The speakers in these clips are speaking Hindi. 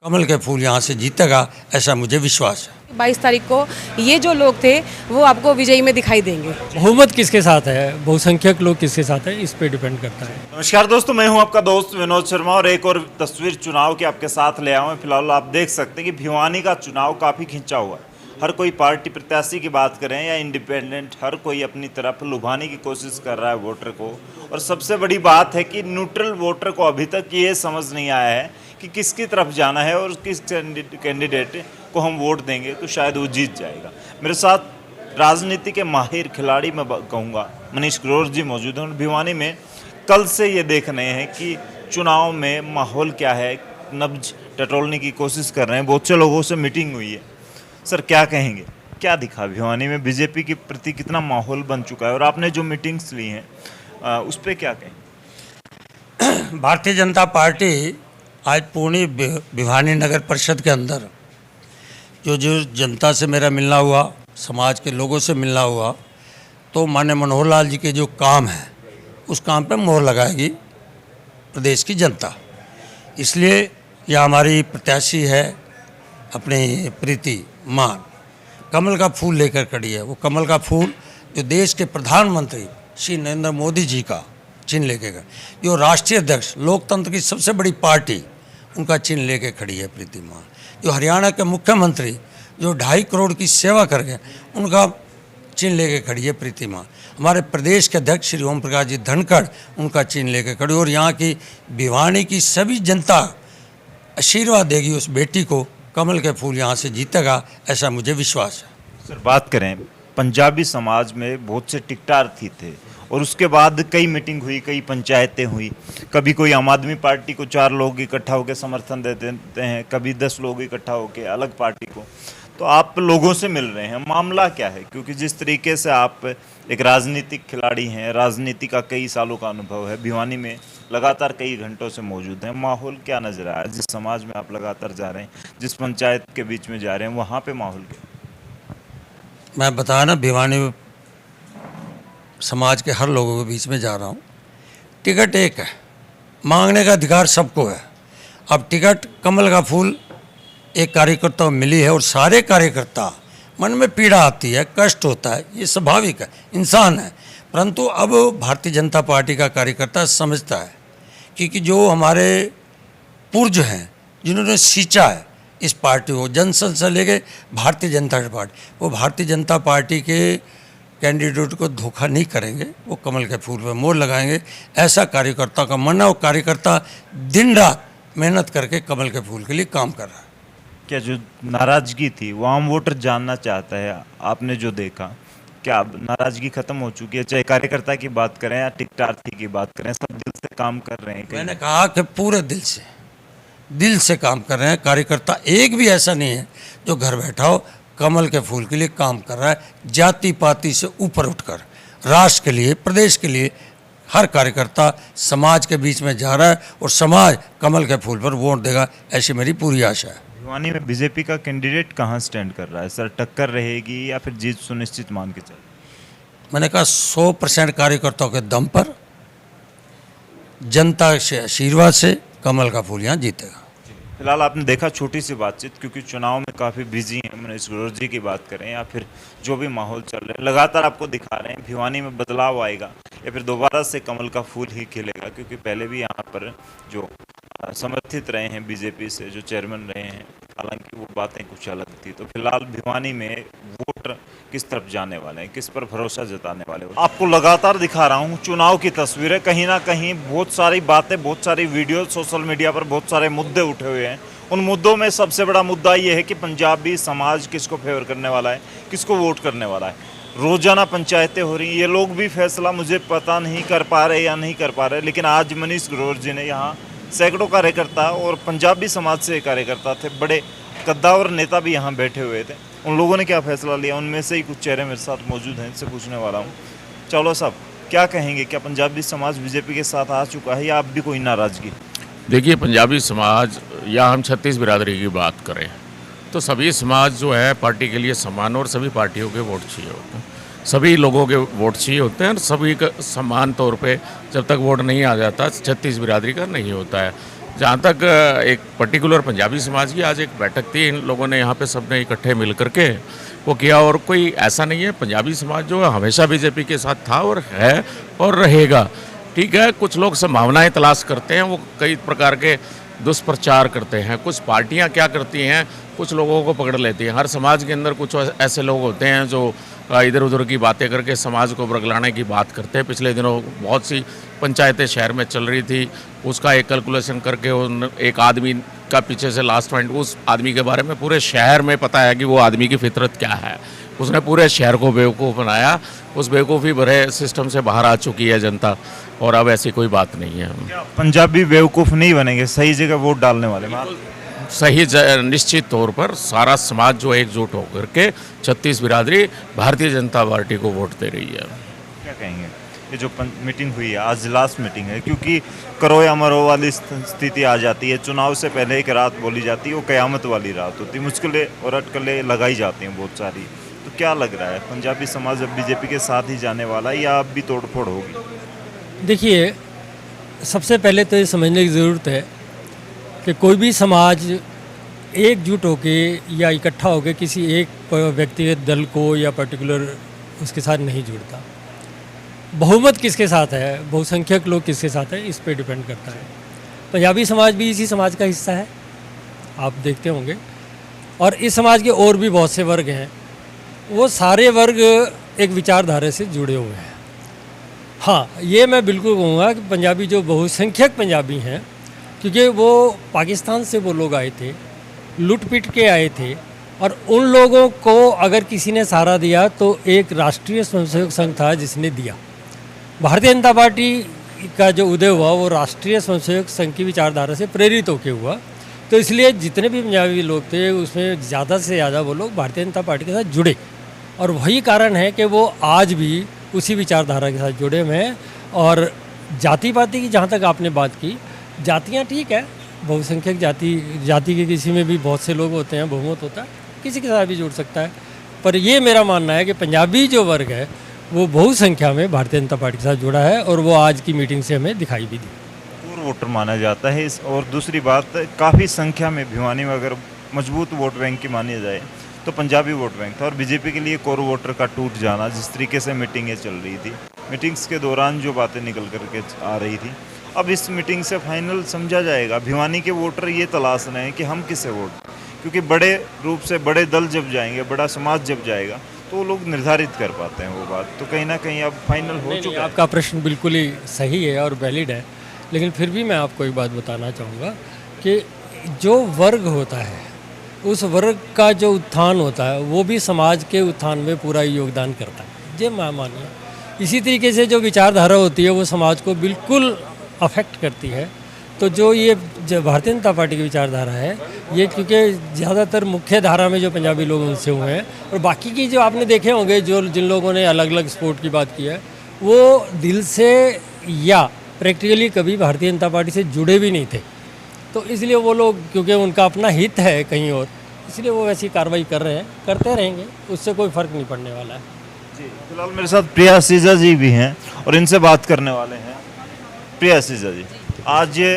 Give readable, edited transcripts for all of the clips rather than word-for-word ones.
कमल के फूल यहाँ से जीतेगा, ऐसा मुझे विश्वास है। 22 तारीख को ये जो लोग थे वो आपको विजयी में दिखाई देंगे। बहुमत किसके साथ है, बहुसंख्यक लोग किसके साथ है, इस पे डिपेंड करता है। नमस्कार दोस्तों, मैं हूं आपका दोस्त विनोद शर्मा और एक और तस्वीर चुनाव की आपके साथ ले आया हूं। फिलहाल आप देख सकते हैं कि भिवानी का चुनाव काफ़ी खिंचा हुआ है। हर कोई पार्टी प्रत्याशी की बात करें या इंडिपेंडेंट, हर कोई अपनी तरफ लुभाने की कोशिश कर रहा है वोटर को। और सबसे बड़ी बात है कि न्यूट्रल वोटर को अभी तक ये समझ नहीं आया है कि किसकी तरफ जाना है और किस कैंडिडेट को हम वोट देंगे तो शायद वो जीत जाएगा। मेरे साथ राजनीति के माहिर खिलाड़ी मैं कहूँगा मनीष ग्रोवर जी मौजूद हैं। भिवानी में कल से ये देख रहे हैं कि चुनाव में माहौल क्या है, नब्ज टटोलने की कोशिश कर रहे हैं। बहुत से लोगों से मीटिंग हुई है। सर क्या कहेंगे, क्या दिखा भिवानी में, बीजेपी के प्रति कितना माहौल बन चुका है और आपने जो मीटिंग्स ली हैं उस पर क्या कहेंगे? भारतीय जनता पार्टी आज पूर्णी भिवानी नगर परिषद के अंदर जो जनता से मेरा मिलना हुआ, समाज के लोगों से मिलना हुआ, तो माननीय मनोहर लाल जी के जो काम है उस काम पे मोहर लगाएगी प्रदेश की जनता। इसलिए यह हमारी प्रत्याशी है अपनी प्रीति मान, कमल का फूल लेकर खड़ी है। वो कमल का फूल जो देश के प्रधानमंत्री श्री नरेंद्र मोदी जी का चिन्ह लेके गए, जो राष्ट्रीय अध्यक्ष लोकतंत्र की सबसे बड़ी पार्टी उनका चिन्ह लेके खड़ी है प्रीति मान, जो हरियाणा के मुख्यमंत्री जो 2.5 करोड़ की सेवा कर गए उनका चिन्ह लेके खड़ी है प्रीति मान, हमारे प्रदेश के अध्यक्ष श्री ओम प्रकाश जी धनखड़ उनका चिन्ह लेके खड़ी, और यहाँ की भिवानी की सभी जनता आशीर्वाद देगी उस बेटी को। कमल के फूल यहाँ से जीतेगा, ऐसा मुझे विश्वास है। सर बात करें, पंजाबी समाज में बहुत से टिकटार्थी थे और उसके बाद कई मीटिंग हुई, कई पंचायतें हुई। कभी कोई आम आदमी पार्टी को 4 लोग इकट्ठा होकर समर्थन दे देते हैं, कभी 10 लोग इकट्ठा होकर अलग पार्टी को। तो आप लोगों से मिल रहे हैं, मामला क्या है? क्योंकि जिस तरीके से आप एक राजनीतिक खिलाड़ी हैं, राजनीति का कई सालों का अनुभव है, भिवानी में लगातार कई घंटों से मौजूद हैं, माहौल क्या नजर आया? जिस समाज में आप लगातार जा रहे हैं, जिस पंचायत के बीच में जा रहे हैं, वहाँ पे माहौल क्या? मैं बताया ना, भिवानी समाज के हर लोगों के बीच में जा रहा हूँ। टिकट एक है, मांगने का अधिकार सबको है। अब टिकट कमल का फूल एक कार्यकर्ता को मिली है और सारे कार्यकर्ता मन में पीड़ा आती है, कष्ट होता है, ये स्वाभाविक है, इंसान है। परंतु अब भारतीय जनता पार्टी का कार्यकर्ता समझता है क्योंकि जो हमारे पूर्व हैं जिन्होंने सींचा है इस पार्टी को, जनसंघ से लेके भारतीय जनता पार्टी, वो भारतीय जनता पार्टी के कैंडिडेट को धोखा नहीं करेंगे, वो कमल के फूल पे मोहर लगाएंगे, ऐसा कार्यकर्ता का मन है। और कार्यकर्ता दिन रात मेहनत करके कमल के फूल के लिए काम कर रहा है। क्या जो नाराजगी थी वो आम वोटर जानना चाहता है? आपने जो देखा, क्या अब नाराजगी खत्म हो चुकी है? चाहे कार्यकर्ता की बात करें या टिकटार्थी की बात करें, सब दिल से काम कर रहे हैं? मैंने कहा कि पूरे दिल से काम कर रहे हैं। कार्यकर्ता एक भी ऐसा नहीं है जो घर बैठा हो, कमल के फूल के लिए काम कर रहा है। जाति पाति से ऊपर उठकर राष्ट्र के लिए, प्रदेश के लिए हर कार्यकर्ता समाज के बीच में जा रहा है और समाज कमल के फूल पर वोट देगा, ऐसी मेरी पूरी आशा है। भिवानी में बीजेपी का कैंडिडेट कहाँ स्टैंड कर रहा है सर? टक्कर रहेगी या फिर जीत सुनिश्चित मान के चल? मैंने कहा 100% कार्यकर्ताओं के दम पर, जनता से आशीर्वाद से कमल का फूल यहाँ जीतेगा। फिलहाल आपने देखा छोटी सी बातचीत, क्योंकि चुनाव में काफ़ी बिजी हैं। मनीष ग्रोवर जी की बात करें या फिर जो भी माहौल चल रहा है, लगातार आपको दिखा रहे हैं भिवानी में बदलाव आएगा या फिर दोबारा से कमल का फूल ही खिलेगा। क्योंकि पहले भी यहाँ पर जो समर्थित रहे हैं बीजेपी से, जो चेयरमैन रहे हैं, हालांकि वो बातें कुछ अलग थी। तो फिलहाल भिवानी में वोटर किस तरफ जाने वाले हैं, किस पर भरोसा जताने वाले हैं? आपको लगातार दिखा रहा हूँ चुनाव की तस्वीरें। कहीं ना कहीं बहुत सारी बातें, बहुत सारी वीडियो सोशल मीडिया पर, बहुत सारे मुद्दे उठे हुए हैं। उन मुद्दों में सबसे बड़ा मुद्दा ये है कि पंजाबी समाज किसको फेवर करने वाला है, किसको वोट करने वाला है। रोजाना पंचायतें हो रही हैं, ये लोग भी फैसला मुझे पता नहीं कर पा रहे या नहीं कर पा रहे। लेकिन आज मनीष ग्रोवर जी ने यहाँ सैकड़ों कार्यकर्ता और पंजाबी समाज से कार्यकर्ता थे, बड़े कद्दावर नेता भी यहाँ बैठे हुए थे। उन लोगों ने क्या फैसला लिया, उनमें से ही कुछ चेहरे मेरे साथ मौजूद हैं, इनसे पूछने वाला हूँ। चलो साहब, क्या कहेंगे, क्या पंजाबी समाज बीजेपी के साथ आ चुका है या अब भी कोई नाराजगी? देखिए, पंजाबी समाज या हम 36 बिरादरी की बात करें तो सभी समाज जो है पार्टी के लिए समान, और सभी पार्टियों के वोट चाहिए होते हैं, सभी लोगों के वोट चाहिए होते हैं, और सभी का समान तौर पे जब तक वोट नहीं आ जाता 36 बिरादरी का नहीं होता है। जहाँ तक एक पर्टिकुलर पंजाबी समाज की आज एक बैठक थी, इन लोगों ने यहाँ पे सबने इकट्ठे मिल करके वो किया। और कोई ऐसा नहीं है, पंजाबी समाज जो है हमेशा बीजेपी के साथ था और है और रहेगा। ठीक है, कुछ लोग संभावनाएं तलाश करते हैं, वो कई प्रकार के दुष्प्रचार करते हैं। कुछ पार्टियां क्या करती हैं, कुछ लोगों को पकड़ लेती हैं। हर समाज के अंदर कुछ ऐसे लोग होते हैं जो इधर उधर की बातें करके समाज को बरगलाने की बात करते हैं। पिछले दिनों बहुत सी पंचायतें शहर में चल रही थी, उसका एक कैलकुलेशन करके उन एक आदमी का पीछे से लास्ट पॉइंट, उस आदमी के बारे में पूरे शहर में पता है कि वो आदमी की फितरत क्या है। उसने पूरे शहर को बेवकूफ़ बनाया। उस बेवकूफ़ी भरे सिस्टम से बाहर आ चुकी है जनता, और अब ऐसी कोई बात नहीं है। पंजाबी बेवकूफ़ नहीं बनेंगे, सही जगह वोट डालने वाले सही निश्चित तौर पर सारा समाज जो एकजुट होकर के 36 बिरादरी भारतीय जनता पार्टी को वोट दे रही है। क्या कहेंगे, ये जो मीटिंग हुई है आज लास्ट मीटिंग है, क्योंकि करो या मरो वाली स्थिति आ जाती है। चुनाव से पहले एक रात बोली जाती है, वो क़यामत वाली रात होती है। मुश्किलें और अटकलें लगाई जाती हैं बहुत सारी। तो क्या लग रहा है, पंजाबी समाज अब बीजेपी के साथ ही जाने वाला है या अब भी तोड़फोड़ होगी? देखिए, सबसे पहले तो ये समझने की ज़रूरत है कि कोई भी समाज एकजुट होके या इकट्ठा होके किसी एक व्यक्तिगत दल को या पर्टिकुलर उसके साथ नहीं जुड़ता। बहुमत किसके साथ है, बहुसंख्यक लोग किसके साथ है, इस पे डिपेंड करता है। पंजाबी समाज भी इसी समाज का हिस्सा है, आप देखते होंगे। और इस समाज के और भी बहुत से वर्ग हैं, वो सारे वर्ग एक विचारधारा से जुड़े हुए हैं। हाँ, ये मैं बिल्कुल कहूँगा कि पंजाबी जो बहुसंख्यक पंजाबी हैं, क्योंकि वो पाकिस्तान से वो लोग आए थे, लुट पिट के आए थे, और उन लोगों को अगर किसी ने सहारा दिया तो एक राष्ट्रीय स्वयंसेवक संघ था जिसने दिया। भारतीय जनता पार्टी का जो उदय हुआ वो राष्ट्रीय स्वयंसेवक संघ की विचारधारा से प्रेरित होकर हुआ। तो इसलिए जितने भी पंजाबी लोग थे उसमें ज़्यादा से ज़्यादा वो लोग भारतीय जनता पार्टी के साथ जुड़े, और वही कारण है कि वो आज भी उसी विचारधारा के साथ जुड़े हुए हैं। और जाति पाति की जहाँ तक आपने बात की, जातियाँ ठीक है, बहुसंख्यक जाति के किसी में भी बहुत से लोग होते हैं, बहुमत होता है, किसी के साथ भी जुड़ सकता है। पर ये मेरा मानना है कि पंजाबी जो वर्ग है वो बहुसंख्या में भारतीय जनता पार्टी के साथ जुड़ा है, और वो आज की मीटिंग से हमें दिखाई भी दी। कोर वोटर माना जाता है और दूसरी बात, काफ़ी संख्या में भिवानी में अगर मजबूत वोट बैंक की मानी जाए तो पंजाबी वोट बैंक था। और बीजेपी के लिए कोर वोटर का टूट जाना, जिस तरीके से मीटिंगें चल रही थी, मीटिंग्स के दौरान जो बातें निकल करके आ रही थी, अब इस मीटिंग से फाइनल समझा जाएगा। भिवानी के वोटर ये तलाश रहे हैं कि हम किसे वोट, क्योंकि बड़े रूप से बड़े दल जब जाएंगे, बड़ा समाज जब जाएगा, तो वो लोग निर्धारित कर पाते हैं वो बात। तो कहीं ना कहीं अब फाइनल हो चुका है। आपका प्रश्न बिल्कुल ही सही है और वैलिड है, लेकिन फिर भी मैं आपको एक बात बताना चाहूँगा कि जो वर्ग होता है, उस वर्ग का जो उत्थान होता है, वो भी समाज के उत्थान में पूरा योगदान करता है, ये मैं मानिए। इसी तरीके से जो विचारधारा होती है वो समाज को बिल्कुल अफेक्ट करती है। तो जो ये भारतीय जनता पार्टी की विचारधारा है, ये क्योंकि ज़्यादातर मुख्य धारा में जो पंजाबी लोग उनसे हुए हैं, और बाकी की जो आपने देखे होंगे जो जिन लोगों ने अलग अलग स्पोर्ट की बात की है, वो दिल से या प्रैक्टिकली कभी भारतीय जनता पार्टी से जुड़े भी नहीं थे। तो इसलिए वो लोग, क्योंकि उनका अपना हित है कहीं और, इसलिए वो वैसी कार्रवाई कर रहे हैं, करते रहेंगे, उससे कोई फ़र्क नहीं पड़ने वाला है। जी, फिलहाल मेरे साथ प्रिया सीजा जी भी हैं और इनसे बात करने वाले हैं। प्रिया सीजा जी, आज ये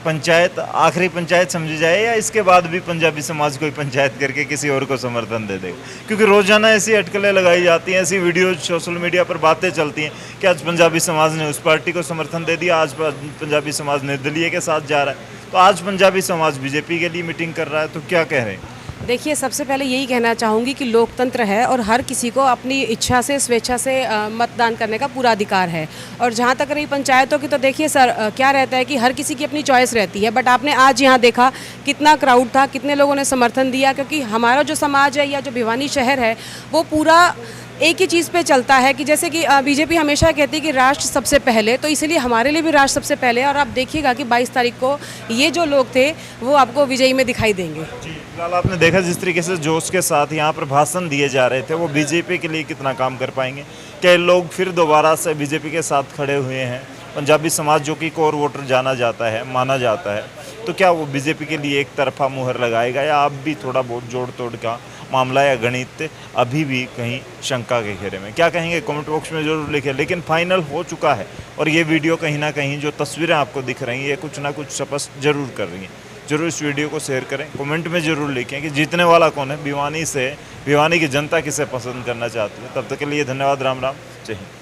पंचायत आखिरी पंचायत समझी जाए या इसके बाद भी पंजाबी समाज कोई पंचायत करके किसी और को समर्थन दे देगा? क्योंकि रोजाना ऐसी अटकलें लगाई जाती हैं, ऐसी वीडियो सोशल मीडिया पर बातें चलती हैं कि आज पंजाबी समाज ने उस पार्टी को समर्थन दे दिया, आज पंजाबी समाज निर्दलीय के साथ जा रहा है, तो आज पंजाबी समाज बीजेपी के लिए मीटिंग कर रहा है, तो क्या कह रहे हैं? देखिए, सबसे पहले यही कहना चाहूँगी कि लोकतंत्र है और हर किसी को अपनी इच्छा से, स्वेच्छा से मतदान करने का पूरा अधिकार है। और जहाँ तक रही पंचायतों की, तो देखिए सर, क्या रहता है कि हर किसी की अपनी चॉइस रहती है। बट आपने आज यहाँ देखा कितना क्राउड था, कितने लोगों ने समर्थन दिया, क्योंकि हमारा जो समाज है या जो भिवानी शहर है वो पूरा एक ही चीज़ पे चलता है कि जैसे कि बीजेपी हमेशा कहती है कि राष्ट्र सबसे पहले, तो इसलिए हमारे लिए भी राष्ट्र सबसे पहले। और आप देखिएगा कि 22 तारीख को ये जो लोग थे वो आपको विजयी में दिखाई देंगे। जी, फिलहाल आपने देखा जिस तरीके से जोश के साथ यहाँ पर भाषण दिए जा रहे थे, वो बीजेपी के लिए कितना काम कर पाएंगे? क्या लोग फिर दोबारा से बीजेपी के साथ खड़े हुए हैं? पंजाबी समाज जो कि कोर वोटर जाना जाता है, माना जाता है, तो क्या वो बीजेपी के लिए एक तरफा मुहर लगाएगा या आप भी थोड़ा बहुत जोड़ तोड़ का मामला या गणित अभी भी कहीं शंका के घेरे में। क्या कहेंगे कमेंट बॉक्स में ज़रूर लिखें। लेकिन फाइनल हो चुका है और ये वीडियो कहीं ना कहीं जो तस्वीरें आपको दिख रही हैं ये कुछ ना कुछ स्पष्ट जरूर कर रही हैं। जरूर इस वीडियो को शेयर करें, कमेंट में ज़रूर लिखें कि जीतने वाला कौन है, भिवानी की जनता किसे पसंद करना चाहती है। तब तक के लिए धन्यवाद। राम राम, जय हिंद।